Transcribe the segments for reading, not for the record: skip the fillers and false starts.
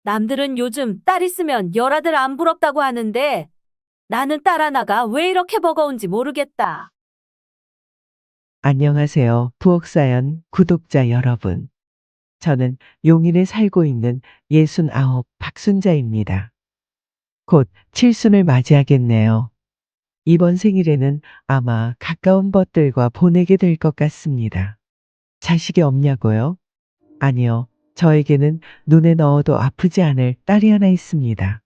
남들은 요즘 딸 있으면 열아들 안 부럽다고 하는데 나는 딸 하나가 왜 이렇게 버거운지 모르겠다. 안녕하세요. 부엌사연 구독자 여러분. 저는 용인에 살고 있는 69 박순자입니다. 곧 칠순을 맞이하겠네요. 이번 생일에는 아마 가까운 벗들과 보내게 될 것 같습니다. 자식이 없냐고요? 아니요. 저에게는 눈에 넣어도 아프지 않을 딸이 하나 있습니다.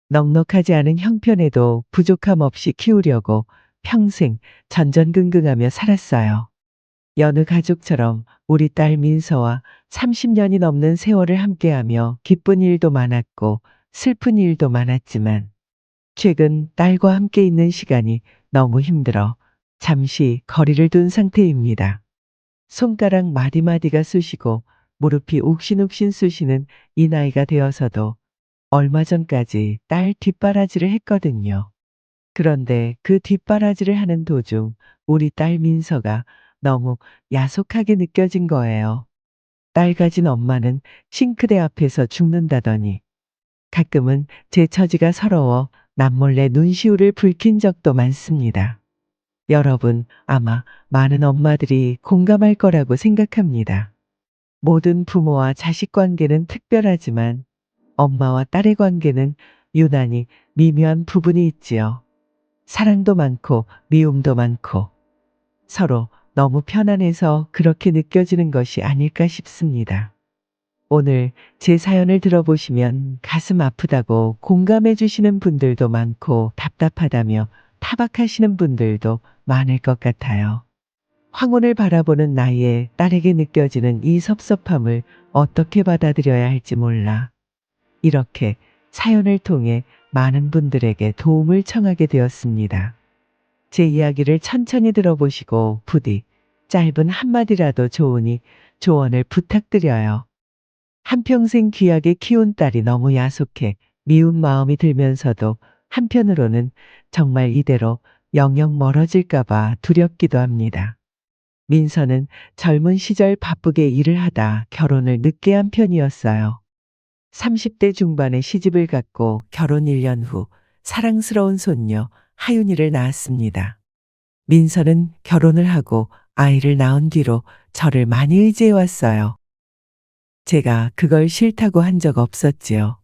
넉넉하지 않은 형편에도 부족함 없이 키우려고 평생 전전긍긍하며 살았어요. 여느 가족처럼 우리 딸 민서와 30년이 넘는 세월을 함께하며 기쁜 일도 많았고 슬픈 일도 많았지만 최근 딸과 함께 있는 시간이 너무 힘들어 잠시 거리를 둔 상태입니다. 손가락 마디마디가 쑤시고 무릎이 욱신욱신 쑤시는 이 나이가 되어서도 얼마 전까지 딸 뒷바라지를 했거든요. 그런데 그 뒷바라지를 하는 도중 우리 딸 민서가 너무 야속하게 느껴진 거예요. 딸 가진 엄마는 싱크대 앞에서 죽는다더니 가끔은 제 처지가 서러워 남몰래 눈시울을 붉힌 적도 많습니다. 여러분, 아마 많은 엄마들이 공감할 거라고 생각합니다. 모든 부모와 자식 관계는 특별하지만 엄마와 딸의 관계는 유난히 미묘한 부분이 있지요. 사랑도 많고 미움도 많고 서로 너무 편안해서 그렇게 느껴지는 것이 아닐까 싶습니다. 오늘 제 사연을 들어보시면 가슴 아프다고 공감해 주시는 분들도 많고 답답하다며 타박하시는 분들도 많을 것 같아요. 황혼을 바라보는 나이에 딸에게 느껴지는 이 섭섭함을 어떻게 받아들여야 할지 몰라 이렇게 사연을 통해 많은 분들에게 도움을 청하게 되었습니다. 제 이야기를 천천히 들어보시고 부디 짧은 한마디라도 좋으니 조언을 부탁드려요. 한평생 귀하게 키운 딸이 너무 야속해 미운 마음이 들면서도 한편으로는 정말 이대로 영영 멀어질까봐 두렵기도 합니다. 민서는 젊은 시절 바쁘게 일을 하다 결혼을 늦게 한 편이었어요. 30대 중반에 시집을 갔고 결혼 1년 후 사랑스러운 손녀 하윤이를 낳았습니다. 민서는 결혼을 하고 아이를 낳은 뒤로 저를 많이 의지해 왔어요. 제가 그걸 싫다고 한 적 없었지요.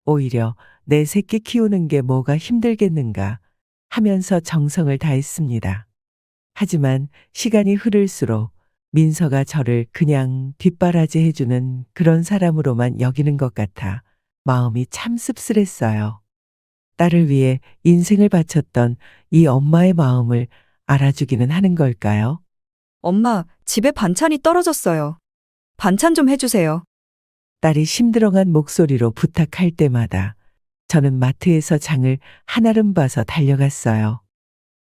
오히려 내 새끼 키우는 게 뭐가 힘들겠는가 하면서 정성을 다했습니다. 하지만 시간이 흐를수록 민서가 저를 그냥 뒷바라지 해주는 그런 사람으로만 여기는 것 같아 마음이 참 씁쓸했어요. 딸을 위해 인생을 바쳤던 이 엄마의 마음을 알아주기는 하는 걸까요? 엄마, 집에 반찬이 떨어졌어요. 반찬 좀 해주세요. 딸이 심드렁한 목소리로 부탁할 때마다 저는 마트에서 장을 한아름 봐서 달려갔어요.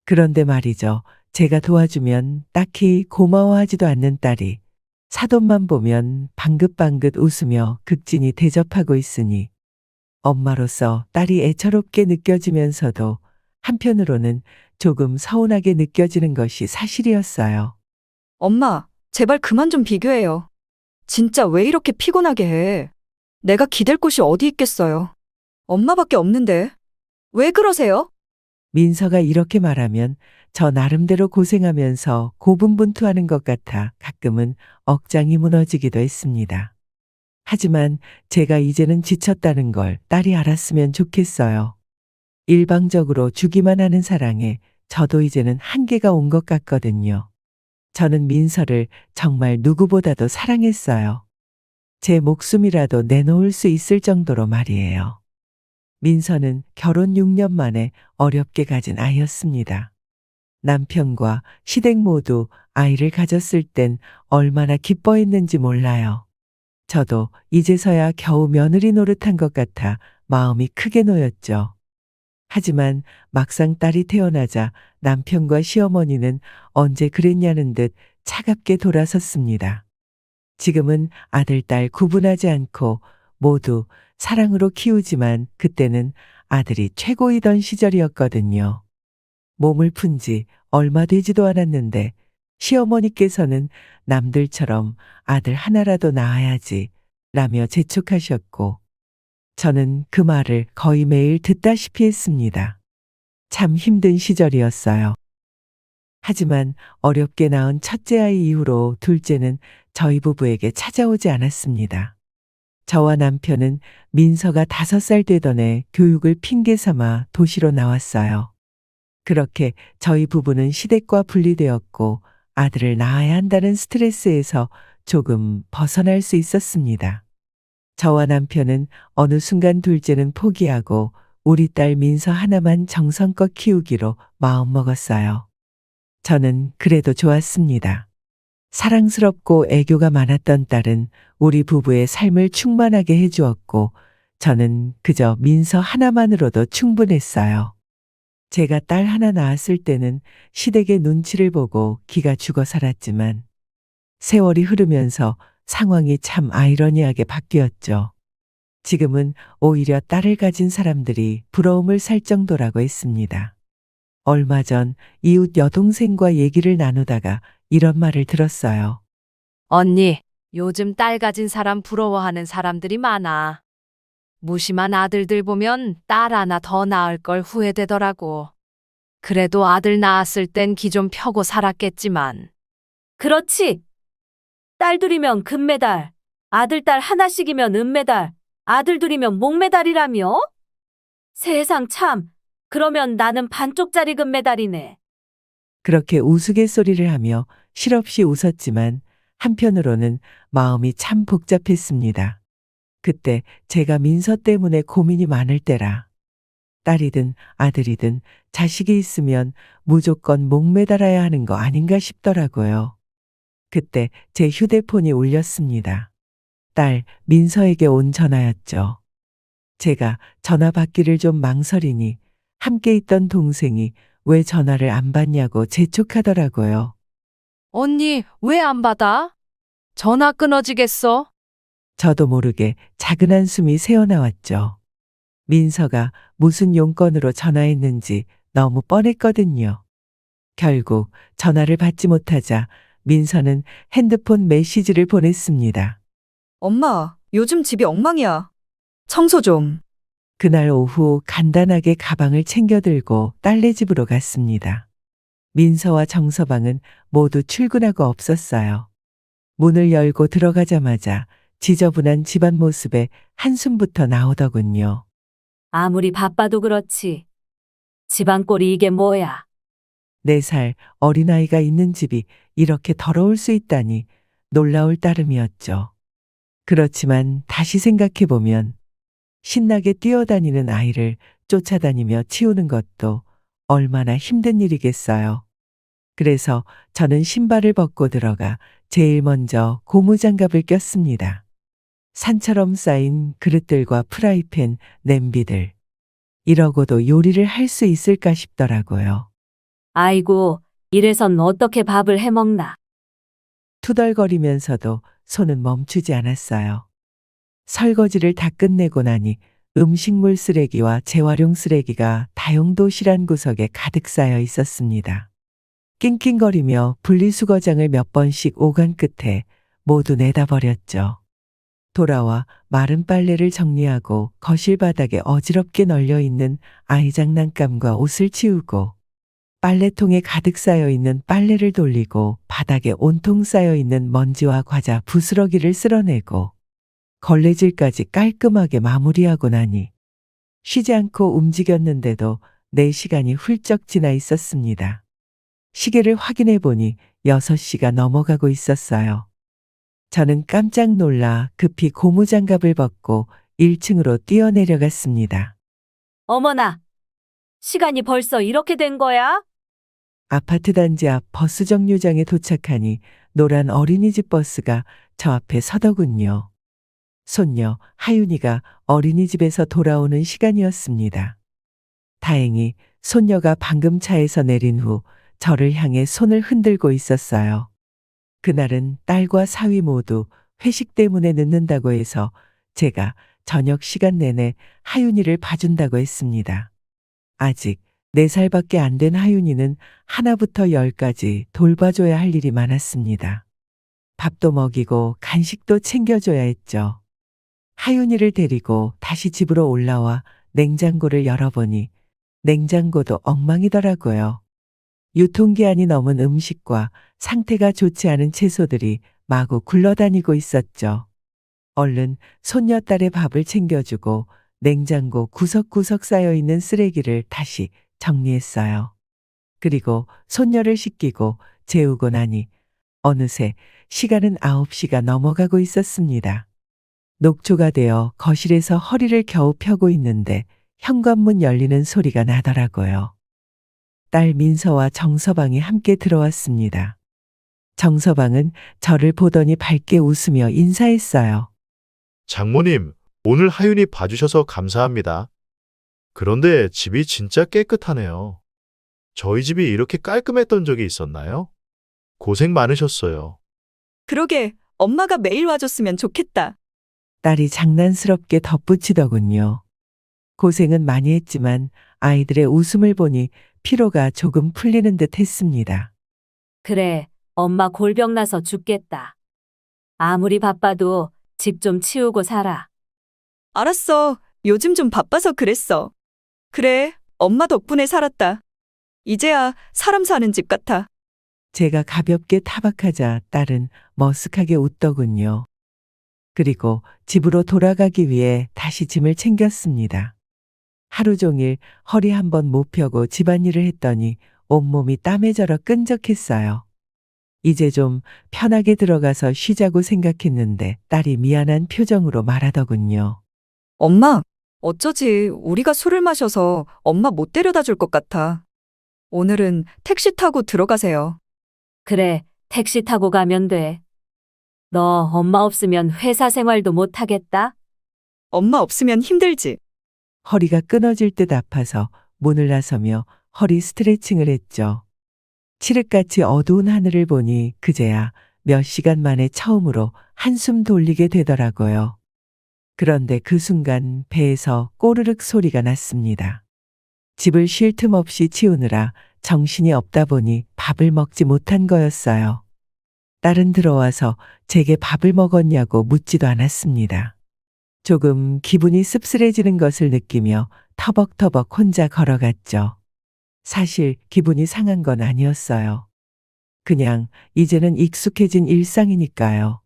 그런데 말이죠. 제가 도와주면 딱히 고마워하지도 않는 딸이 사돈만 보면 방긋방긋 웃으며 극진히 대접하고 있으니 엄마로서 딸이 애처롭게 느껴지면서도 한편으로는 조금 서운하게 느껴지는 것이 사실이었어요. 엄마, 제발 그만 좀 비교해요. 진짜 왜 이렇게 피곤하게 해? 내가 기댈 곳이 어디 있겠어요? 엄마밖에 없는데. 왜 그러세요? 민서가 이렇게 말하면 저 나름대로 고생하면서 고분분투하는 것 같아 가끔은 억장이 무너지기도 했습니다. 하지만 제가 이제는 지쳤다는 걸 딸이 알았으면 좋겠어요. 일방적으로 주기만 하는 사랑에 저도 이제는 한계가 온 것 같거든요. 저는 민서를 정말 누구보다도 사랑했어요. 제 목숨이라도 내놓을 수 있을 정도로 말이에요. 민서는 결혼 6년 만에 어렵게 가진 아이였습니다. 남편과 시댁 모두 아이를 가졌을 땐 얼마나 기뻐했는지 몰라요. 저도 이제서야 겨우 며느리 노릇한 것 같아 마음이 크게 놓였죠. 하지만 막상 딸이 태어나자 남편과 시어머니는 언제 그랬냐는 듯 차갑게 돌아섰습니다. 지금은 아들, 딸 구분하지 않고 모두 사랑으로 키우지만 그때는 아들이 최고이던 시절이었거든요. 몸을 푼 지 얼마 되지도 않았는데 시어머니께서는 남들처럼 아들 하나라도 낳아야지 라며 재촉하셨고 저는 그 말을 거의 매일 듣다시피 했습니다. 참 힘든 시절이었어요. 하지만 어렵게 낳은 첫째 아이 이후로 둘째는 저희 부부에게 찾아오지 않았습니다. 저와 남편은 민서가 5살 되던 해 교육을 핑계 삼아 도시로 나왔어요. 그렇게 저희 부부는 시댁과 분리되었고 아들을 낳아야 한다는 스트레스에서 조금 벗어날 수 있었습니다. 저와 남편은 어느 순간 둘째는 포기하고 우리 딸 민서 하나만 정성껏 키우기로 마음먹었어요. 저는 그래도 좋았습니다. 사랑스럽고 애교가 많았던 딸은 우리 부부의 삶을 충만하게 해주었고 저는 그저 민서 하나만으로도 충분했어요. 제가 딸 하나 낳았을 때는 시댁의 눈치를 보고 기가 죽어 살았지만 세월이 흐르면서 상황이 참 아이러니하게 바뀌었죠. 지금은 오히려 딸을 가진 사람들이 부러움을 살 정도라고 했습니다. 얼마 전 이웃 여동생과 얘기를 나누다가 이런 말을 들었어요. 언니, 요즘 딸 가진 사람 부러워하는 사람들이 많아. 무심한 아들들 보면 딸 하나 더 낳을 걸 후회되더라고. 그래도 아들 낳았을 땐 기 좀 펴고 살았겠지만. 그렇지. 딸 둘이면 금메달, 아들 딸 하나씩이면 은메달, 아들 둘이면 목메달이라며? 세상 참, 그러면 나는 반쪽짜리 금메달이네. 그렇게 우스갯소리를 하며 실없이 웃었지만 한편으로는 마음이 참 복잡했습니다. 그때 제가 민서 때문에 고민이 많을 때라. 딸이든 아들이든 자식이 있으면 무조건 목매달아야 하는 거 아닌가 싶더라고요. 그때 제 휴대폰이 울렸습니다. 딸 민서에게 온 전화였죠. 제가 전화 받기를 좀 망설이니 함께 있던 동생이 왜 전화를 안 받냐고 재촉하더라고요. 언니, 왜 안 받아? 전화 끊어지겠어? 저도 모르게 작은 한숨이 새어나왔죠. 민서가 무슨 용건으로 전화했는지 너무 뻔했거든요. 결국 전화를 받지 못하자 민서는 핸드폰 메시지를 보냈습니다. 엄마, 요즘 집이 엉망이야. 청소 좀. 그날 오후 간단하게 가방을 챙겨 들고 딸네 집으로 갔습니다. 민서와 정서방은 모두 출근하고 없었어요. 문을 열고 들어가자마자 지저분한 집안 모습에 한숨부터 나오더군요. 아무리 바빠도 그렇지. 집안 꼴이 이게 뭐야? 4살 어린아이가 있는 집이 이렇게 더러울 수 있다니 놀라울 따름이었죠. 그렇지만 다시 생각해보면 신나게 뛰어다니는 아이를 쫓아다니며 치우는 것도 얼마나 힘든 일이겠어요. 그래서 저는 신발을 벗고 들어가 제일 먼저 고무장갑을 꼈습니다. 산처럼 쌓인 그릇들과 프라이팬, 냄비들. 이러고도 요리를 할 수 있을까 싶더라고요. 아이고, 이래선 어떻게 밥을 해 먹나? 투덜거리면서도 손은 멈추지 않았어요. 설거지를 다 끝내고 나니 음식물 쓰레기와 재활용 쓰레기가 다용도실한 구석에 가득 쌓여 있었습니다. 낑낑거리며 분리수거장을 몇 번씩 오간 끝에 모두 내다 버렸죠. 돌아와 마른 빨래를 정리하고 거실 바닥에 어지럽게 널려 있는 아이 장난감과 옷을 치우고 빨래통에 가득 쌓여 있는 빨래를 돌리고 바닥에 온통 쌓여 있는 먼지와 과자 부스러기를 쓸어내고 걸레질까지 깔끔하게 마무리하고 나니 쉬지 않고 움직였는데도 4시간이 훌쩍 지나 있었습니다. 시계를 확인해 보니 6시가 넘어가고 있었어요. 저는 깜짝 놀라 급히 고무장갑을 벗고 1층으로 뛰어내려갔습니다. 어머나, 시간이 벌써 이렇게 된 거야? 아파트 단지 앞 버스 정류장에 도착하니 노란 어린이집 버스가 저 앞에 서더군요. 손녀 하윤이가 어린이집에서 돌아오는 시간이었습니다. 다행히 손녀가 방금 차에서 내린 후 저를 향해 손을 흔들고 있었어요. 그날은 딸과 사위 모두 회식 때문에 늦는다고 해서 제가 저녁 시간 내내 하윤이를 봐준다고 했습니다. 아직 4살밖에 안 된 하윤이는 하나부터 10까지 돌봐줘야 할 일이 많았습니다. 밥도 먹이고 간식도 챙겨줘야 했죠. 하윤이를 데리고 다시 집으로 올라와 냉장고를 열어보니 냉장고도 엉망이더라고요. 유통기한이 넘은 음식과 상태가 좋지 않은 채소들이 마구 굴러다니고 있었죠. 얼른 손녀딸의 밥을 챙겨주고 냉장고 구석구석 쌓여있는 쓰레기를 다시 정리했어요. 그리고 손녀를 씻기고 재우고 나니 어느새 시간은 9시가 넘어가고 있었습니다. 녹초가 되어 거실에서 허리를 겨우 펴고 있는데 현관문 열리는 소리가 나더라고요. 딸 민서와 정서방이 함께 들어왔습니다. 정서방은 저를 보더니 밝게 웃으며 인사했어요. 장모님, 오늘 하윤이 봐주셔서 감사합니다. 그런데 집이 진짜 깨끗하네요. 저희 집이 이렇게 깔끔했던 적이 있었나요? 고생 많으셨어요. 그러게, 엄마가 매일 와줬으면 좋겠다. 딸이 장난스럽게 덧붙이더군요. 고생은 많이 했지만 아이들의 웃음을 보니 피로가 조금 풀리는 듯 했습니다. 그래, 엄마 골병 나서 죽겠다. 아무리 바빠도 집 좀 치우고 살아. 알았어. 요즘 좀 바빠서 그랬어. 그래, 엄마 덕분에 살았다. 이제야 사람 사는 집 같아. 제가 가볍게 타박하자 딸은 머쓱하게 웃더군요. 그리고 집으로 돌아가기 위해 다시 짐을 챙겼습니다. 하루 종일 허리 한번 못 펴고 집안일을 했더니 온몸이 땀에 절어 끈적했어요. 이제 좀 편하게 들어가서 쉬자고 생각했는데 딸이 미안한 표정으로 말하더군요. 엄마, 어쩌지 우리가 술을 마셔서 엄마 못 데려다 줄 것 같아. 오늘은 택시 타고 들어가세요. 그래, 택시 타고 가면 돼. 너 엄마 없으면 회사 생활도 못 하겠다? 엄마 없으면 힘들지. 허리가 끊어질 듯 아파서 문을 나서며 허리 스트레칭을 했죠. 칠흑같이 어두운 하늘을 보니 그제야 몇 시간 만에 처음으로 한숨 돌리게 되더라고요. 그런데 그 순간 배에서 꼬르륵 소리가 났습니다. 집을 쉴 틈 없이 치우느라 정신이 없다 보니 밥을 먹지 못한 거였어요. 딸은 들어와서 제게 밥을 먹었냐고 묻지도 않았습니다. 조금 기분이 씁쓸해지는 것을 느끼며 터벅터벅 혼자 걸어갔죠. 사실 기분이 상한 건 아니었어요. 그냥 이제는 익숙해진 일상이니까요.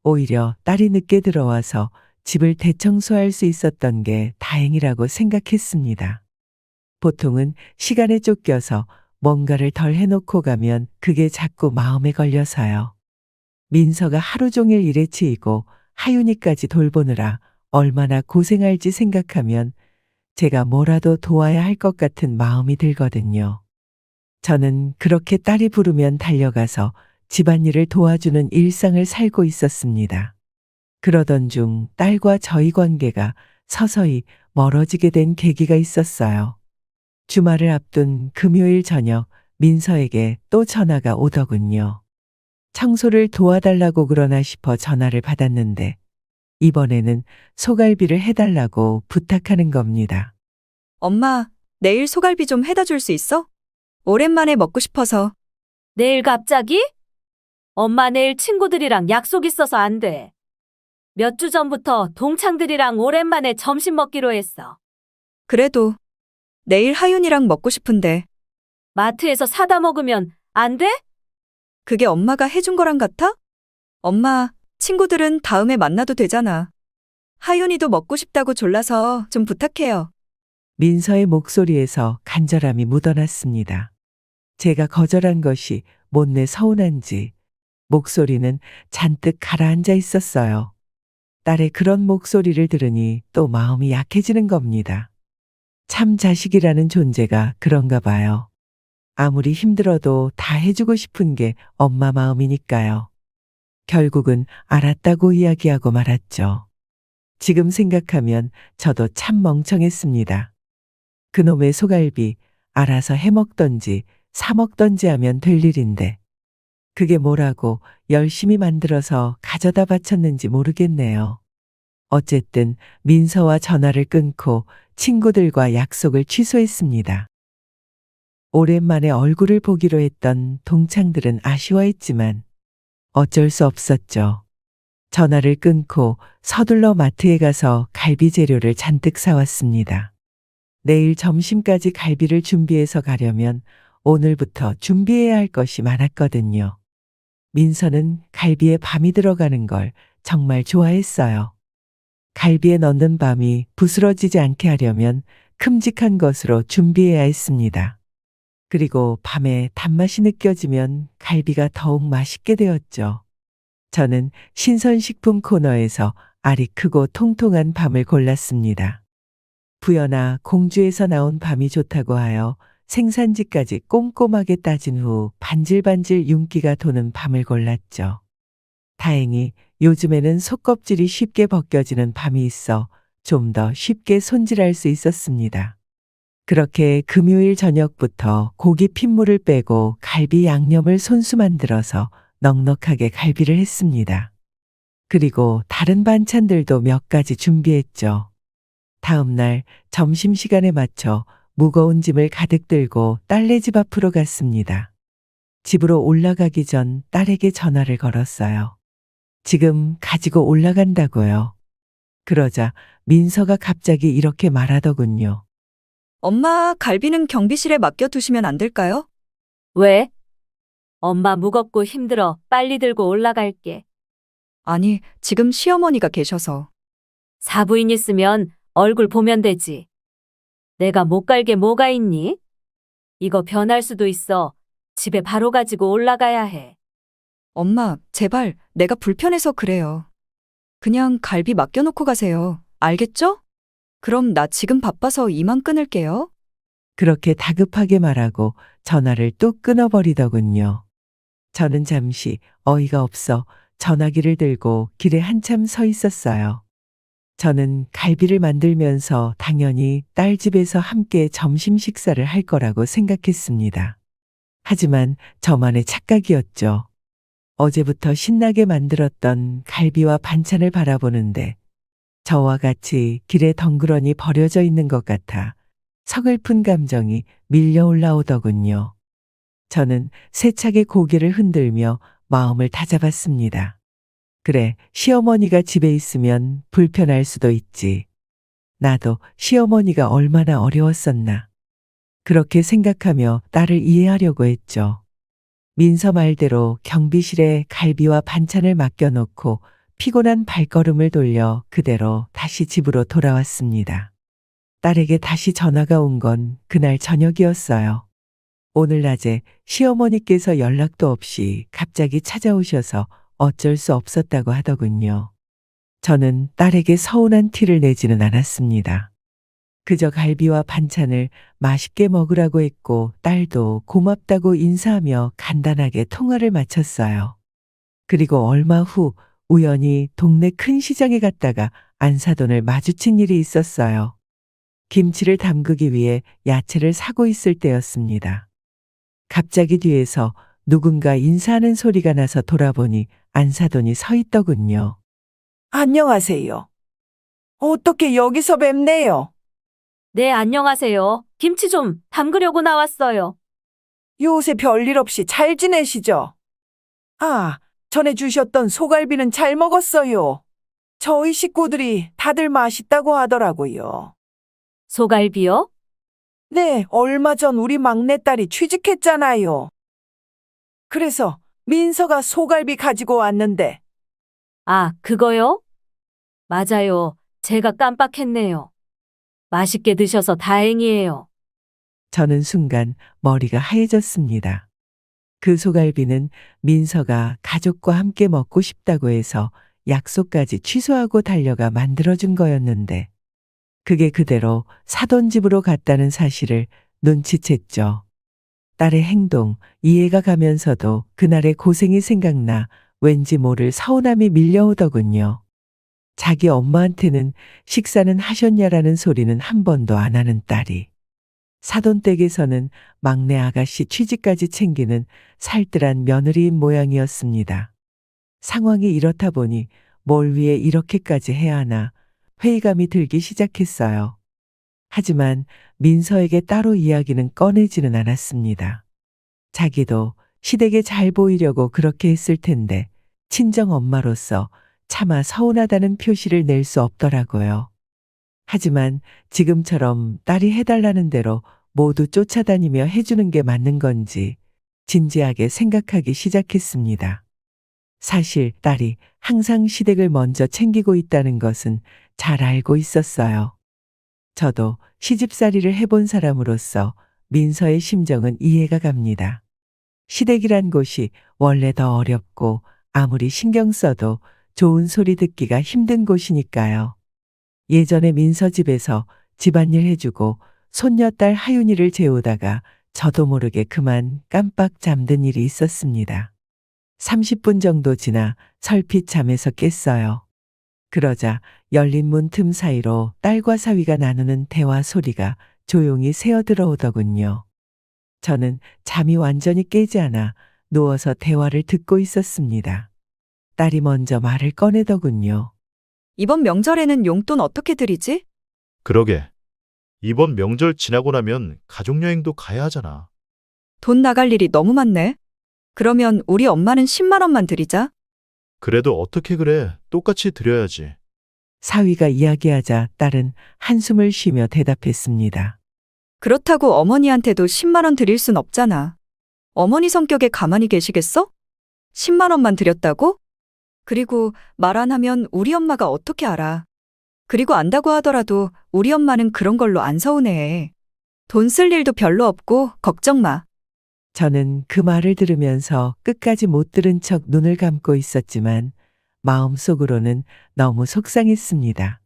오히려 딸이 늦게 들어와서 집을 대청소할 수 있었던 게 다행이라고 생각했습니다. 보통은 시간에 쫓겨서 뭔가를 덜 해놓고 가면 그게 자꾸 마음에 걸려서요. 민서가 하루 종일 일에 치이고 하윤이까지 돌보느라 얼마나 고생할지 생각하면 제가 뭐라도 도와야 할 것 같은 마음이 들거든요. 저는 그렇게 딸이 부르면 달려가서 집안일을 도와주는 일상을 살고 있었습니다. 그러던 중 딸과 저희 관계가 서서히 멀어지게 된 계기가 있었어요. 주말을 앞둔 금요일 저녁 민서에게 또 전화가 오더군요. 청소를 도와달라고 그러나 싶어 전화를 받았는데 이번에는 소갈비를 해달라고 부탁하는 겁니다. 엄마, 내일 소갈비 좀 해다 줄 수 있어? 오랜만에 먹고 싶어서. 내일 갑자기? 엄마 내일 친구들이랑 약속 있어서 안 돼. 몇 주 전부터 동창들이랑 오랜만에 점심 먹기로 했어. 그래도 내일 하윤이랑 먹고 싶은데 마트에서 사다 먹으면 안 돼? 그게 엄마가 해준 거랑 같아? 엄마, 친구들은 다음에 만나도 되잖아. 하윤이도 먹고 싶다고 졸라서 좀 부탁해요. 민서의 목소리에서 간절함이 묻어났습니다. 제가 거절한 것이 못내 서운한지 목소리는 잔뜩 가라앉아 있었어요. 딸의 그런 목소리를 들으니 또 마음이 약해지는 겁니다. 참 자식이라는 존재가 그런가 봐요. 아무리 힘들어도 다 해주고 싶은 게 엄마 마음이니까요. 결국은 알았다고 이야기하고 말았죠. 지금 생각하면 저도 참 멍청했습니다. 그놈의 소갈비 알아서 해먹던지 사먹던지 하면 될 일인데 그게 뭐라고 열심히 만들어서 가져다 바쳤는지 모르겠네요. 어쨌든 민서와 전화를 끊고 친구들과 약속을 취소했습니다. 오랜만에 얼굴을 보기로 했던 동창들은 아쉬워했지만 어쩔 수 없었죠. 전화를 끊고 서둘러 마트에 가서 갈비 재료를 잔뜩 사왔습니다. 내일 점심까지 갈비를 준비해서 가려면 오늘부터 준비해야 할 것이 많았거든요. 민서는 갈비에 밤이 들어가는 걸 정말 좋아했어요. 갈비에 넣는 밤이 부스러지지 않게 하려면 큼직한 것으로 준비해야 했습니다. 그리고 밤에 단맛이 느껴지면 갈비가 더욱 맛있게 되었죠. 저는 신선식품 코너에서 알이 크고 통통한 밤을 골랐습니다. 부여나 공주에서 나온 밤이 좋다고 하여 생산지까지 꼼꼼하게 따진 후 반질반질 윤기가 도는 밤을 골랐죠. 다행히 요즘에는 속껍질이 쉽게 벗겨지는 밤이 있어 좀 더 쉽게 손질할 수 있었습니다. 그렇게 금요일 저녁부터 고기 핏물을 빼고 갈비 양념을 손수 만들어서 넉넉하게 갈비를 했습니다. 그리고 다른 반찬들도 몇 가지 준비했죠. 다음 날 점심시간에 맞춰 무거운 짐을 가득 들고 딸네 집 앞으로 갔습니다. 집으로 올라가기 전 딸에게 전화를 걸었어요. 지금 가지고 올라간다고요. 그러자 민서가 갑자기 이렇게 말하더군요. 엄마, 갈비는 경비실에 맡겨두시면 안 될까요? 왜? 엄마 무겁고 힘들어. 빨리 들고 올라갈게. 아니, 지금 시어머니가 계셔서. 사부인 있으면 얼굴 보면 되지. 내가 못 갈 게 뭐가 있니? 이거 변할 수도 있어. 집에 바로 가지고 올라가야 해. 엄마, 제발, 내가 불편해서 그래요. 그냥 갈비 맡겨놓고 가세요. 알겠죠? 그럼 나 지금 바빠서 이만 끊을게요. 그렇게 다급하게 말하고 전화를 뚝 끊어버리더군요. 저는 잠시 어이가 없어 전화기를 들고 길에 한참 서 있었어요. 저는 갈비를 만들면서 당연히 딸 집에서 함께 점심 식사를 할 거라고 생각했습니다. 하지만 저만의 착각이었죠. 어제부터 신나게 만들었던 갈비와 반찬을 바라보는데 저와 같이 길에 덩그러니 버려져 있는 것 같아 서글픈 감정이 밀려 올라오더군요. 저는 세차게 고개를 흔들며 마음을 다잡았습니다. 그래, 시어머니가 집에 있으면 불편할 수도 있지. 나도 시어머니가 얼마나 어려웠었나. 그렇게 생각하며 딸을 이해하려고 했죠. 민서 말대로 경비실에 갈비와 반찬을 맡겨놓고 피곤한 발걸음을 돌려 그대로 다시 집으로 돌아왔습니다. 딸에게 다시 전화가 온 건 그날 저녁이었어요. 오늘 낮에 시어머니께서 연락도 없이 갑자기 찾아오셔서 어쩔 수 없었다고 하더군요. 저는 딸에게 서운한 티를 내지는 않았습니다. 그저 갈비와 반찬을 맛있게 먹으라고 했고 딸도 고맙다고 인사하며 간단하게 통화를 마쳤어요. 그리고 얼마 후 우연히 동네 큰 시장에 갔다가 안사돈을 마주친 일이 있었어요. 김치를 담그기 위해 야채를 사고 있을 때였습니다. 갑자기 뒤에서 누군가 인사하는 소리가 나서 돌아보니 안사돈이 서 있더군요. 안녕하세요. 어떻게 여기서 뵙네요? 네, 안녕하세요. 김치 좀 담그려고 나왔어요. 요새 별일 없이 잘 지내시죠? 아, 전에 주셨던 소갈비는 잘 먹었어요. 저희 식구들이 다들 맛있다고 하더라고요. 소갈비요? 네, 얼마 전 우리 막내딸이 취직했잖아요. 그래서 민서가 소갈비 가지고 왔는데, 아, 그거요? 맞아요. 제가 깜빡했네요. 맛있게 드셔서 다행이에요. 저는 순간 머리가 하얘졌습니다. 그 소갈비는 민서가 가족과 함께 먹고 싶다고 해서 약속까지 취소하고 달려가 만들어준 거였는데 그게 그대로 사돈 집으로 갔다는 사실을 눈치챘죠. 딸의 행동, 이해가 가면서도 그날의 고생이 생각나 왠지 모를 서운함이 밀려오더군요. 자기 엄마한테는 식사는 하셨냐라는 소리는 한 번도 안 하는 딸이. 사돈 댁에서는 막내 아가씨 취직까지 챙기는 살뜰한 며느리인 모양이었습니다. 상황이 이렇다 보니 뭘 위해 이렇게까지 해야 하나 회의감이 들기 시작했어요. 하지만 민서에게 따로 이야기는 꺼내지는 않았습니다. 자기도 시댁에 잘 보이려고 그렇게 했을 텐데 친정 엄마로서 차마 서운하다는 표시를 낼 수 없더라고요. 하지만 지금처럼 딸이 해달라는 대로 모두 쫓아다니며 해주는 게 맞는 건지 진지하게 생각하기 시작했습니다. 사실 딸이 항상 시댁을 먼저 챙기고 있다는 것은 잘 알고 있었어요. 저도 시집살이를 해본 사람으로서 민서의 심정은 이해가 갑니다. 시댁이란 곳이 원래 더 어렵고 아무리 신경 써도 좋은 소리 듣기가 힘든 곳이니까요. 예전에 민서 집에서 집안일 해주고 손녀딸 하윤이를 재우다가 저도 모르게 그만 깜빡 잠든 일이 있었습니다. 30분 정도 지나 설핏 잠에서 깼어요. 그러자 열린 문 틈 사이로 딸과 사위가 나누는 대화 소리가 조용히 새어 들어오더군요. 저는 잠이 완전히 깨지 않아 누워서 대화를 듣고 있었습니다. 딸이 먼저 말을 꺼내더군요. 이번 명절에는 용돈 어떻게 드리지? 그러게. 이번 명절 지나고 나면 가족여행도 가야 하잖아. 돈 나갈 일이 너무 많네. 그러면 우리 엄마는 10만 원만 드리자. 그래도 어떻게 그래? 똑같이 드려야지. 사위가 이야기하자 딸은 한숨을 쉬며 대답했습니다. 그렇다고 어머니한테도 10만 원 드릴 순 없잖아. 어머니 성격에 가만히 계시겠어? 10만 원만 드렸다고? 그리고 말 안 하면 우리 엄마가 어떻게 알아? 그리고 안다고 하더라도 우리 엄마는 그런 걸로 안 서운해해. 돈 쓸 일도 별로 없고 걱정 마. 저는 그 말을 들으면서 끝까지 못 들은 척 눈을 감고 있었지만 마음속으로는 너무 속상했습니다.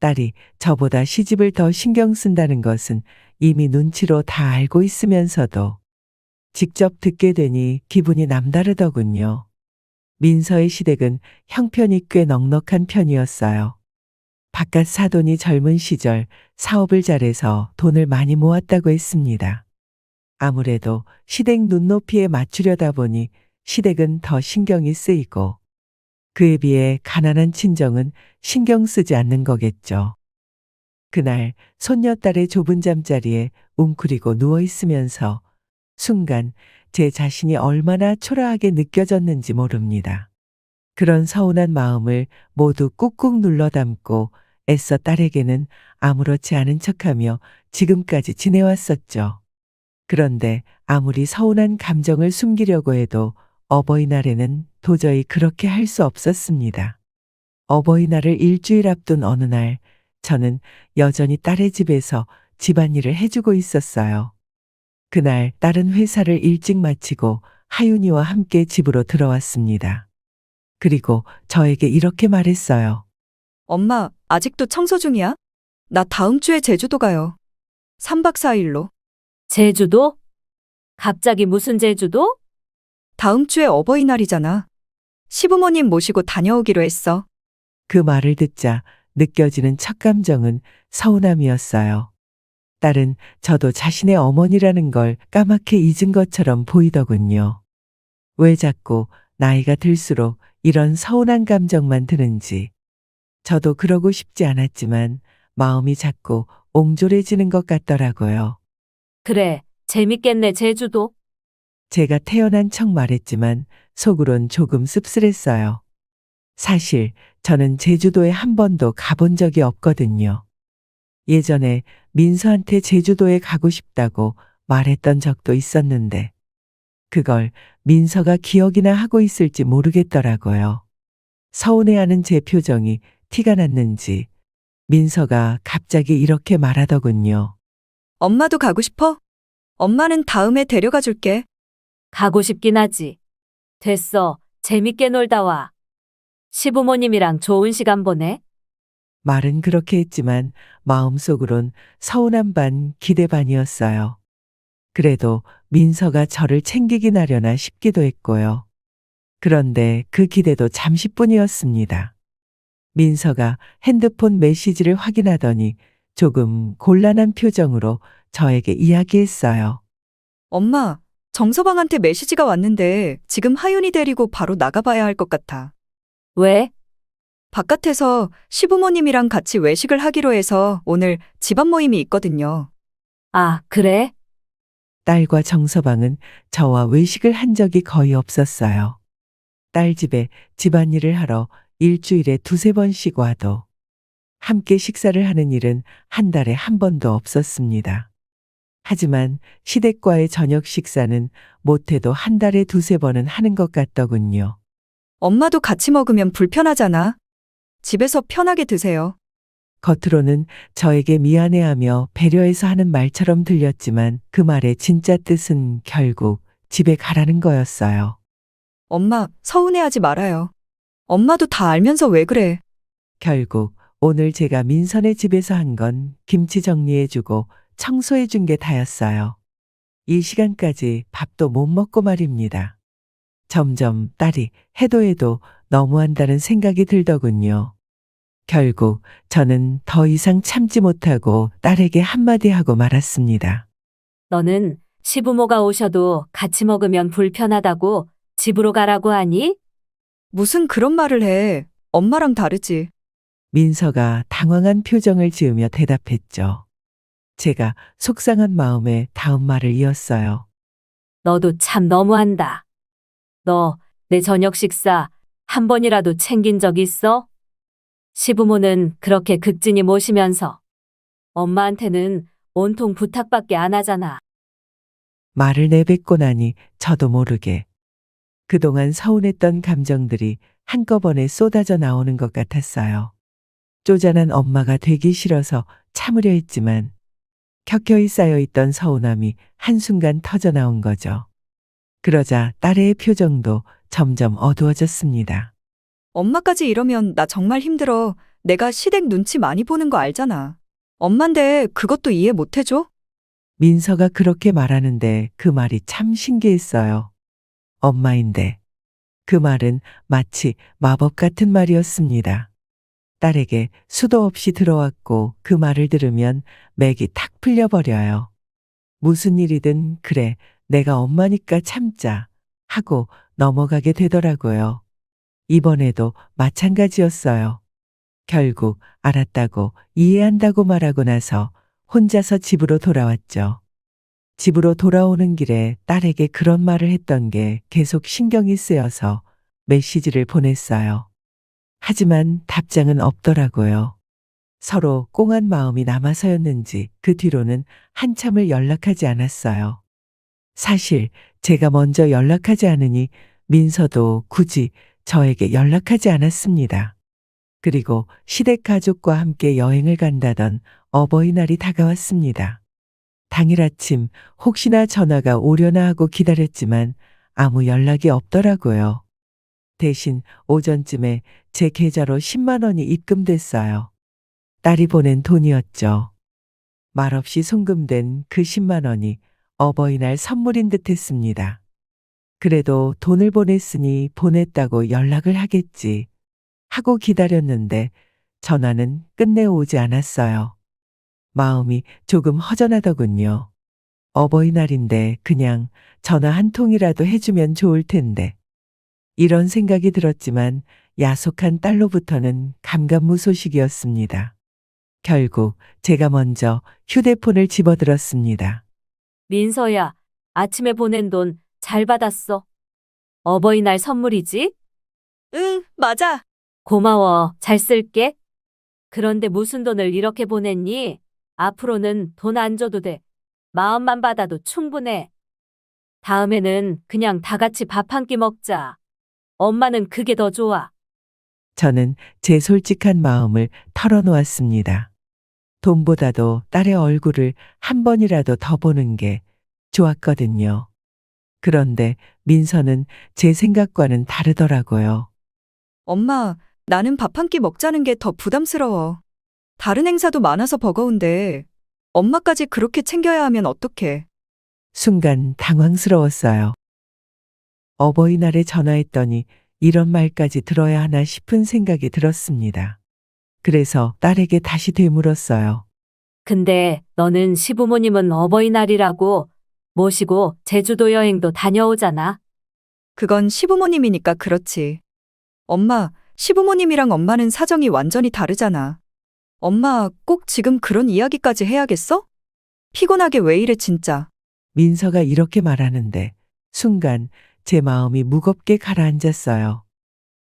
딸이 저보다 시집을 더 신경 쓴다는 것은 이미 눈치로 다 알고 있으면서도 직접 듣게 되니 기분이 남다르더군요. 민서의 시댁은 형편이 꽤 넉넉한 편이었어요. 바깥 사돈이 젊은 시절 사업을 잘해서 돈을 많이 모았다고 했습니다. 아무래도 시댁 눈높이에 맞추려다 보니 시댁은 더 신경이 쓰이고 그에 비해 가난한 친정은 신경 쓰지 않는 거겠죠. 그날 손녀딸의 좁은 잠자리에 웅크리고 누워 있으면서 순간 제 자신이 얼마나 초라하게 느껴졌는지 모릅니다. 그런 서운한 마음을 모두 꾹꾹 눌러 담고 애써 딸에게는 아무렇지 않은 척하며 지금까지 지내왔었죠. 그런데 아무리 서운한 감정을 숨기려고 해도 어버이날에는 도저히 그렇게 할 수 없었습니다. 어버이날을 일주일 앞둔 어느 날, 저는 여전히 딸의 집에서 집안일을 해주고 있었어요. 그날 딸은 회사를 일찍 마치고 하윤이와 함께 집으로 들어왔습니다. 그리고 저에게 이렇게 말했어요. 엄마, 아직도 청소 중이야? 나 다음 주에 제주도 가요. 3박 4일로. 제주도? 갑자기 무슨 제주도? 다음 주에 어버이날이잖아. 시부모님 모시고 다녀오기로 했어. 그 말을 듣자 느껴지는 첫 감정은 서운함이었어요. 딸은 저도 자신의 어머니라는 걸 까맣게 잊은 것처럼 보이더군요. 왜 자꾸 나이가 들수록 이런 서운한 감정만 드는지. 저도 그러고 싶지 않았지만 마음이 자꾸 옹졸해지는 것 같더라고요. 그래, 재밌겠네, 제주도. 제가 태어난 척 말했지만 속으론 조금 씁쓸했어요. 사실 저는 제주도에 한 번도 가본 적이 없거든요. 예전에 민서한테 제주도에 가고 싶다고 말했던 적도 있었는데 그걸 민서가 기억이나 하고 있을지 모르겠더라고요. 서운해하는 제 표정이 티가 났는지 민서가 갑자기 이렇게 말하더군요. 엄마도 가고 싶어? 엄마는 다음에 데려가 줄게. 가고 싶긴 하지. 됐어, 재밌게 놀다 와. 시부모님이랑 좋은 시간 보내. 말은 그렇게 했지만 마음속으론 서운한 반 기대 반이었어요. 그래도 민서가 저를 챙기긴 하려나 싶기도 했고요. 그런데 그 기대도 잠시뿐이었습니다. 민서가 핸드폰 메시지를 확인하더니 조금 곤란한 표정으로 저에게 이야기했어요. 엄마, 정서방한테 메시지가 왔는데 지금 하윤이 데리고 바로 나가봐야 할 것 같아. 왜? 바깥에서 시부모님이랑 같이 외식을 하기로 해서 오늘 집안 모임이 있거든요. 아, 그래? 딸과 정서방은 저와 외식을 한 적이 거의 없었어요. 딸 집에 집안일을 하러 일주일에 두세 번씩 와도 함께 식사를 하는 일은 한 달에 한 번도 없었습니다. 하지만 시댁과의 저녁 식사는 못해도 한 달에 두세 번은 하는 것 같더군요. 엄마도 같이 먹으면 불편하잖아. 집에서 편하게 드세요. 겉으로는 저에게 미안해하며 배려해서 하는 말처럼 들렸지만 그 말의 진짜 뜻은 결국 집에 가라는 거였어요. 엄마, 서운해하지 말아요. 엄마도 다 알면서 왜 그래? 결국 오늘 제가 민선의 집에서 한 건 김치 정리해주고 청소해준 게 다였어요. 이 시간까지 밥도 못 먹고 말입니다. 점점 딸이 해도 해도 너무한다는 생각이 들더군요. 결국 저는 더 이상 참지 못하고 딸에게 한마디 하고 말았습니다. 너는 시부모가 오셔도 같이 먹으면 불편하다고 집으로 가라고 하니? 무슨 그런 말을 해. 엄마랑 다르지. 민서가 당황한 표정을 지으며 대답했죠. 제가 속상한 마음에 다음 말을 이었어요. 너도 참 너무한다. 너 내 저녁 식사 한 번이라도 챙긴 적 있어? 시부모는 그렇게 극진히 모시면서 엄마한테는 온통 부탁밖에 안 하잖아. 말을 내뱉고 나니 저도 모르게 그동안 서운했던 감정들이 한꺼번에 쏟아져 나오는 것 같았어요. 쪼잔한 엄마가 되기 싫어서 참으려 했지만 켜켜이 쌓여있던 서운함이 한순간 터져 나온 거죠. 그러자 딸의 표정도 점점 어두워졌습니다. 엄마까지 이러면 나 정말 힘들어. 내가 시댁 눈치 많이 보는 거 알잖아. 엄만데 그것도 이해 못 해줘? 민서가 그렇게 말하는데 그 말이 참 신기했어요. 엄마인데 그 말은 마치 마법 같은 말이었습니다. 딸에게 수도 없이 들어왔고 그 말을 들으면 맥이 탁 풀려버려요. 무슨 일이든 그래 내가 엄마니까 참자 하고 넘어가게 되더라고요. 이번에도 마찬가지였어요. 결국 알았다고 이해한다고 말하고 나서 혼자서 집으로 돌아왔죠. 집으로 돌아오는 길에 딸에게 그런 말을 했던 게 계속 신경이 쓰여서 메시지를 보냈어요. 하지만 답장은 없더라고요. 서로 꽁한 마음이 남아서였는지 그 뒤로는 한참을 연락하지 않았어요. 사실 제가 먼저 연락하지 않으니 민서도 굳이 저에게 연락하지 않았습니다. 그리고 시댁 가족과 함께 여행을 간다던 어버이날이 다가왔습니다. 당일 아침 혹시나 전화가 오려나 하고 기다렸지만 아무 연락이 없더라고요. 대신 오전쯤에 제 계좌로 10만 원이 입금됐어요. 딸이 보낸 돈이었죠. 말없이 송금된 그 10만 원이 어버이날 선물인 듯 했습니다. 그래도 돈을 보냈으니 보냈다고 연락을 하겠지 하고 기다렸는데 전화는 끝내 오지 않았어요. 마음이 조금 허전하더군요. 어버이날인데 그냥 전화 한 통이라도 해주면 좋을 텐데. 이런 생각이 들었지만 야속한 딸로부터는 감감무소식이었습니다. 결국 제가 먼저 휴대폰을 집어들었습니다. 민서야, 아침에 보낸 돈 잘 받았어. 어버이날 선물이지? 응, 맞아. 고마워. 잘 쓸게. 그런데 무슨 돈을 이렇게 보냈니? 앞으로는 돈 안 줘도 돼. 마음만 받아도 충분해. 다음에는 그냥 다 같이 밥 한 끼 먹자. 엄마는 그게 더 좋아. 저는 제 솔직한 마음을 털어놓았습니다. 돈보다도 딸의 얼굴을 한 번이라도 더 보는 게 좋았거든요. 그런데 민서는 제 생각과는 다르더라고요. 엄마, 나는 밥 한 끼 먹자는 게 더 부담스러워. 다른 행사도 많아서 버거운데 엄마까지 그렇게 챙겨야 하면 어떡해. 순간 당황스러웠어요. 어버이날에 전화했더니 이런 말까지 들어야 하나 싶은 생각이 들었습니다. 그래서 딸에게 다시 되물었어요. 근데 너는 시부모님은 어버이날이라고 모시고 제주도 여행도 다녀오잖아. 그건 시부모님이니까 그렇지. 엄마, 시부모님이랑 엄마는 사정이 완전히 다르잖아. 엄마, 꼭 지금 그런 이야기까지 해야겠어? 피곤하게 왜 이래 진짜. 민서가 이렇게 말하는데 순간 제 마음이 무겁게 가라앉았어요.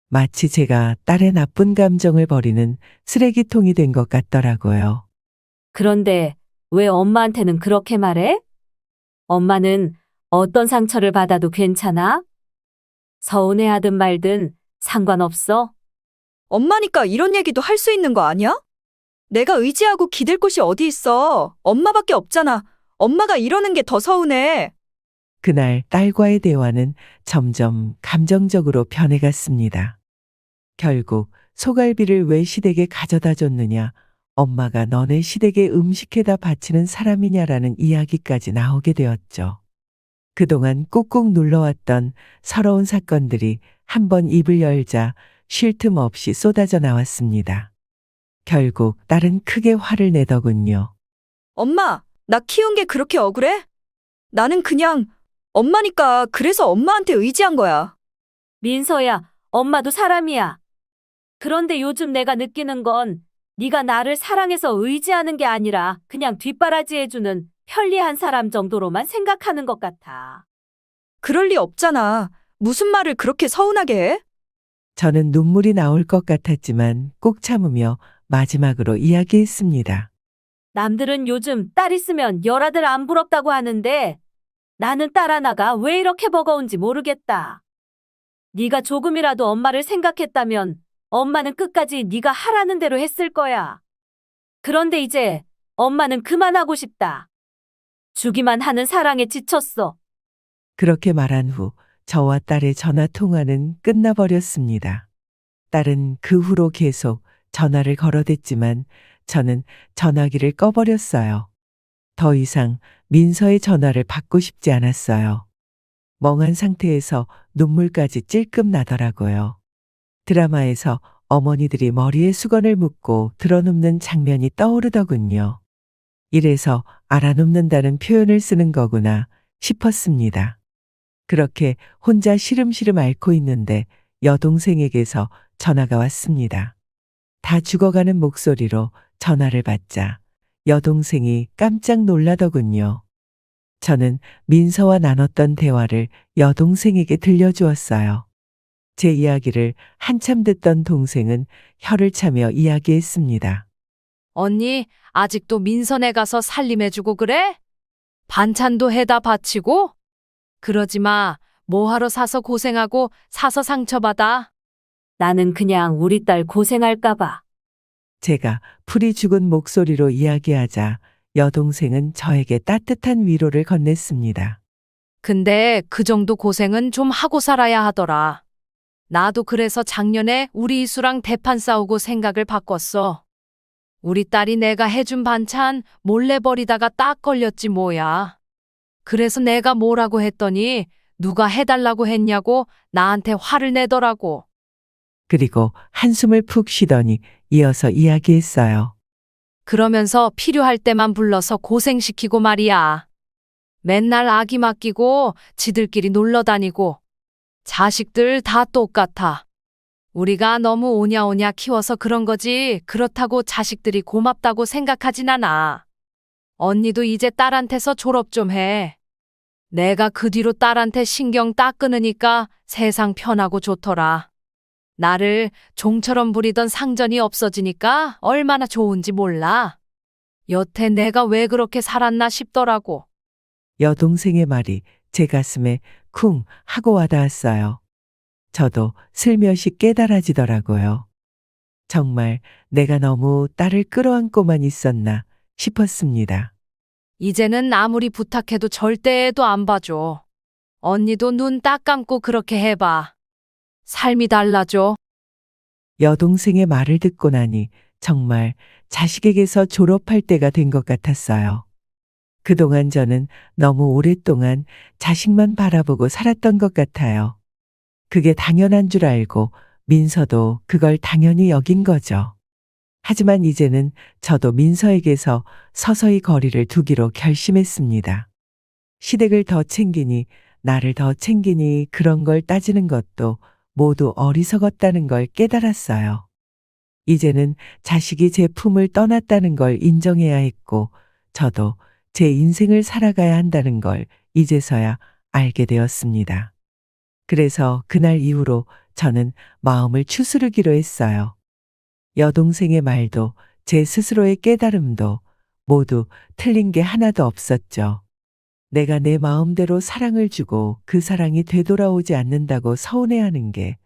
마치 제가 딸의 나쁜 감정을 버리는 쓰레기통이 된 것 같더라고요. 그런데 왜 엄마한테는 그렇게 말해? 엄마는 어떤 상처를 받아도 괜찮아? 서운해하든 말든 상관없어? 엄마니까 이런 얘기도 할 수 있는 거 아니야? 내가 의지하고 기댈 곳이 어디 있어? 엄마밖에 없잖아. 엄마가 이러는 게 더 서운해. 그날 딸과의 대화는 점점 감정적으로 변해갔습니다. 결국 소갈비를 왜 시댁에 가져다 줬느냐, 엄마가 너네 시댁에 음식해다 바치는 사람이냐라는 이야기까지 나오게 되었죠. 그동안 꾹꾹 눌러왔던 서러운 사건들이 한번 입을 열자 쉴 틈 없이 쏟아져 나왔습니다. 결국 딸은 크게 화를 내더군요. 엄마, 나 키운 게 그렇게 억울해? 나는 그냥 엄마니까 그래서 엄마한테 의지한 거야. 민서야, 엄마도 사람이야. 그런데 요즘 내가 느끼는 건 네가 나를 사랑해서 의지하는 게 아니라 그냥 뒷바라지해주는 편리한 사람 정도로만 생각하는 것 같아. 그럴 리 없잖아. 무슨 말을 그렇게 서운하게 해? 저는 눈물이 나올 것 같았지만 꾹 참으며 마지막으로 이야기했습니다. 남들은 요즘 딸 있으면 열아들 안 부럽다고 하는데 나는 딸 하나가 왜 이렇게 버거운지 모르겠다. 네가 조금이라도 엄마를 생각했다면 엄마는 끝까지 네가 하라는 대로 했을 거야. 그런데 이제 엄마는 그만하고 싶다. 주기만 하는 사랑에 지쳤어. 그렇게 말한 후 저와 딸의 전화 통화는 끝나버렸습니다. 딸은 그 후로 계속 전화를 걸어댔지만 저는 전화기를 꺼버렸어요. 더 이상 민서의 전화를 받고 싶지 않았어요. 멍한 상태에서 눈물까지 찔끔 나더라고요. 드라마에서 어머니들이 머리에 수건을 묶고 드러눕는 장면이 떠오르더군요. 이래서 알아눕는다는 표현을 쓰는 거구나 싶었습니다. 그렇게 혼자 시름시름 앓고 있는데 여동생에게서 전화가 왔습니다. 다 죽어가는 목소리로 전화를 받자 여동생이 깜짝 놀라더군요. 저는 민서와 나눴던 대화를 여동생에게 들려주었어요. 제 이야기를 한참 듣던 동생은 혀를 차며 이야기했습니다. 언니, 아직도 민선에 가서 살림해주고 그래? 반찬도 해다 바치고? 그러지 마. 뭐하러 사서 고생하고 사서 상처받아. 나는 그냥 우리 딸 고생할까봐. 제가 풀이 죽은 목소리로 이야기하자 여동생은 저에게 따뜻한 위로를 건넸습니다. 근데 그 정도 고생은 좀 하고 살아야 하더라. 나도 그래서 작년에 우리 이수랑 대판 싸우고 생각을 바꿨어. 우리 딸이 내가 해준 반찬 몰래 버리다가 딱 걸렸지 뭐야. 그래서 내가 뭐라고 했더니 누가 해달라고 했냐고 나한테 화를 내더라고. 그리고 한숨을 푹 쉬더니 이어서 이야기했어요. 그러면서 필요할 때만 불러서 고생시키고 말이야. 맨날 아기 맡기고 지들끼리 놀러 다니고. 자식들 다 똑같아. 우리가 너무 오냐오냐 키워서 그런 거지 그렇다고 자식들이 고맙다고 생각하진 않아. 언니도 이제 딸한테서 졸업 좀 해. 내가 그 뒤로 딸한테 신경 딱 끊으니까 세상 편하고 좋더라. 나를 종처럼 부리던 상전이 없어지니까 얼마나 좋은지 몰라. 여태 내가 왜 그렇게 살았나 싶더라고. 여동생의 말이 제 가슴에 쿵 하고 와닿았어요. 저도 슬며시 깨달아지더라고요. 정말 내가 너무 딸을 끌어안고만 있었나 싶었습니다. 이제는 아무리 부탁해도 절대도 안 봐줘. 언니도 눈 딱 감고 그렇게 해봐. 삶이 달라져. 여동생의 말을 듣고 나니 정말 자식에게서 졸업할 때가 된 것 같았어요. 그동안 저는 너무 오랫동안 자식만 바라보고 살았던 것 같아요. 그게 당연한 줄 알고 민서도 그걸 당연히 여긴 거죠. 하지만 이제는 저도 민서에게서 서서히 거리를 두기로 결심했습니다. 시댁을 더 챙기니 나를 더 챙기니 그런 걸 따지는 것도 모두 어리석었다는 걸 깨달았어요. 이제는 자식이 제 품을 떠났다는 걸 인정해야 했고 저도 제 인생을 살아가야 한다는 걸 이제서야 알게 되었습니다. 그래서 그날 이후로 저는 마음을 추스르기로 했어요. 여동생의 말도 제 스스로의 깨달음도 모두 틀린 게 하나도 없었죠. 내가 내 마음대로 사랑을 주고 그 사랑이 되돌아오지 않는다고 서운해하는 게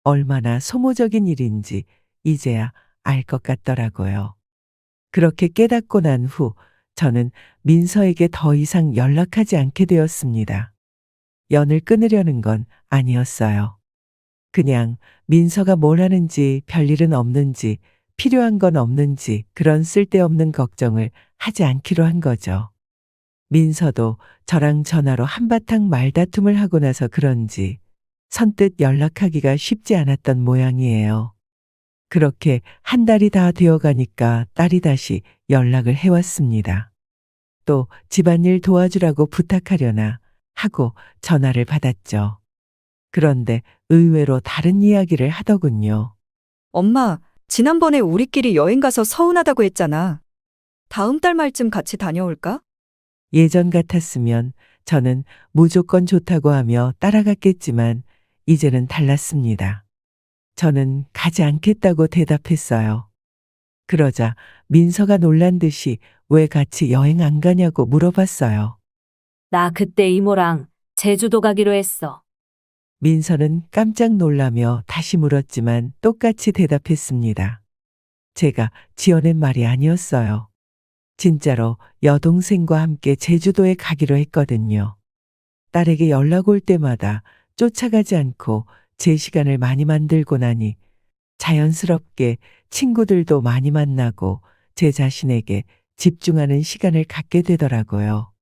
얼마나 소모적인 일인지 이제야 알 것 같더라고요. 그렇게 깨닫고 난 후 저는 민서에게 더 이상 연락하지 않게 되었습니다. 연을 끊으려는 건 아니었어요. 그냥 민서가 뭘 하는지, 별일은 없는지, 필요한 건 없는지 그런 쓸데없는 걱정을 하지 않기로 한 거죠. 민서도 저랑 전화로 한바탕 말다툼을 하고 나서 그런지 선뜻 연락하기가 쉽지 않았던 모양이에요. 그렇게 한 달이 다 되어가니까 딸이 다시 연락을 해왔습니다. 또 집안일 도와주라고 부탁하려나 하고 전화를 받았죠. 그런데 의외로 다른 이야기를 하더군요. 엄마, 지난번에 우리끼리 여행 가서 서운하다고 했잖아. 다음 달 말쯤 같이 다녀올까? 예전 같았으면 저는 무조건 좋다고 하며 따라갔겠지만 이제는 달랐습니다. 저는 가지 않겠다고 대답했어요. 그러자 민서가 놀란 듯이 왜 같이 여행 안 가냐고 물어봤어요. 나 그때 이모랑 제주도 가기로 했어. 민서는 깜짝 놀라며 다시 물었지만 똑같이 대답했습니다. 제가 지어낸 말이 아니었어요. 진짜로 여동생과 함께 제주도에 가기로 했거든요. 딸에게 연락 올 때마다 쫓아가지 않고 제 시간을 많이 만들고 나니 자연스럽게 친구들도 많이 만나고 제 자신에게 집중하는 시간을 갖게 되더라고요.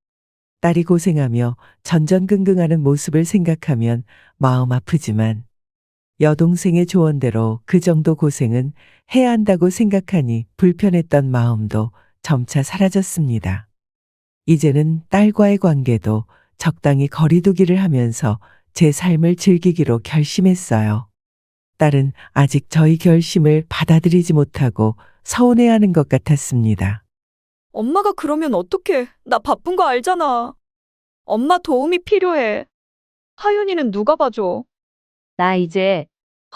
딸이 고생하며 전전긍긍하는 모습을 생각하면 마음 아프지만 여동생의 조언대로 그 정도 고생은 해야 한다고 생각하니 불편했던 마음도 점차 사라졌습니다. 이제는 딸과의 관계도 적당히 거리두기를 하면서 제 삶을 즐기기로 결심했어요. 딸은 아직 저희 결심을 받아들이지 못하고 서운해하는 것 같았습니다. 엄마가 그러면 어떡해? 나 바쁜 거 알잖아. 엄마 도움이 필요해. 하윤이는 누가 봐줘? 나 이제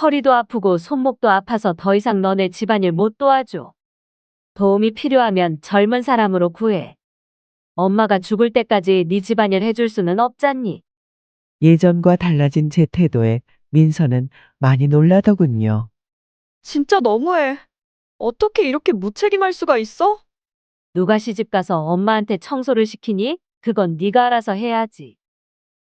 허리도 아프고 손목도 아파서 더 이상 너네 집안일 못 도와줘. 도움이 필요하면 젊은 사람으로 구해. 엄마가 죽을 때까지 네 집안일 해줄 수는 없잖니. 예전과 달라진 제 태도에 민서는 많이 놀라더군요. 진짜 너무해. 어떻게 이렇게 무책임할 수가 있어? 누가 시집가서 엄마한테 청소를 시키니? 그건 네가 알아서 해야지.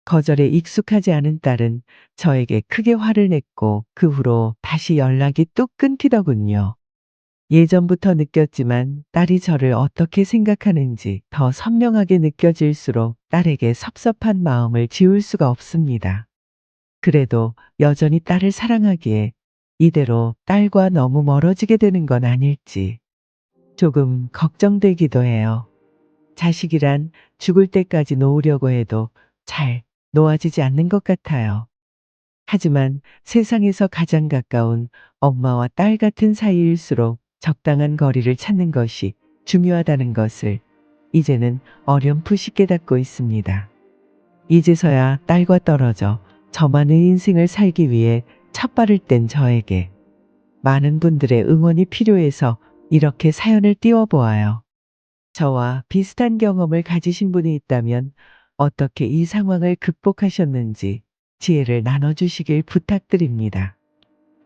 거절에 익숙하지 않은 딸은 저에게 크게 화를 냈고 그 후로 다시 연락이 뚝 끊기더군요. 예전부터 느꼈지만 딸이 저를 어떻게 생각하는지 더 선명하게 느껴질수록 딸에게 섭섭한 마음을 지울 수가 없습니다. 그래도 여전히 딸을 사랑하기에 이대로 딸과 너무 멀어지게 되는 건 아닐지 조금 걱정되기도 해요. 자식이란 죽을 때까지 놓으려고 해도 잘 놓아지지 않는 것 같아요. 하지만 세상에서 가장 가까운 엄마와 딸 같은 사이일수록 적당한 거리를 찾는 것이 중요하다는 것을 이제는 어렴풋이 깨닫고 있습니다. 이제서야 딸과 떨어져 저만의 인생을 살기 위해 첫 발을 뗀 저에게 많은 분들의 응원이 필요해서 이렇게 사연을 띄워보아요. 저와 비슷한 경험을 가지신 분이 있다면 어떻게 이 상황을 극복하셨는지 지혜를 나눠주시길 부탁드립니다.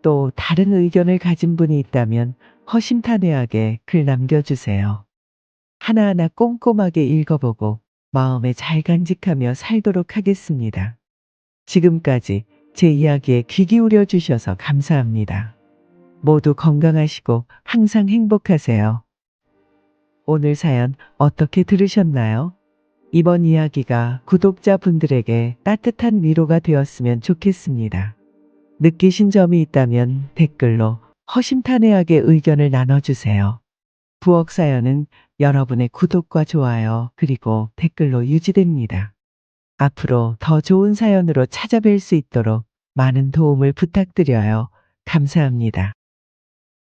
또 다른 의견을 가진 분이 있다면 허심탄회하게 글 남겨주세요. 하나하나 꼼꼼하게 읽어보고 마음에 잘 간직하며 살도록 하겠습니다. 지금까지 제 이야기에 귀 기울여 주셔서 감사합니다. 모두 건강하시고 항상 행복하세요. 오늘 사연 어떻게 들으셨나요? 이번 이야기가 구독자분들에게 따뜻한 위로가 되었으면 좋겠습니다. 느끼신 점이 있다면 댓글로 허심탄회하게 의견을 나눠주세요. 부엌 사연은 여러분의 구독과 좋아요 그리고 댓글로 유지됩니다. 앞으로 더 좋은 사연으로 찾아뵐 수 있도록 많은 도움을 부탁드려요. 감사합니다.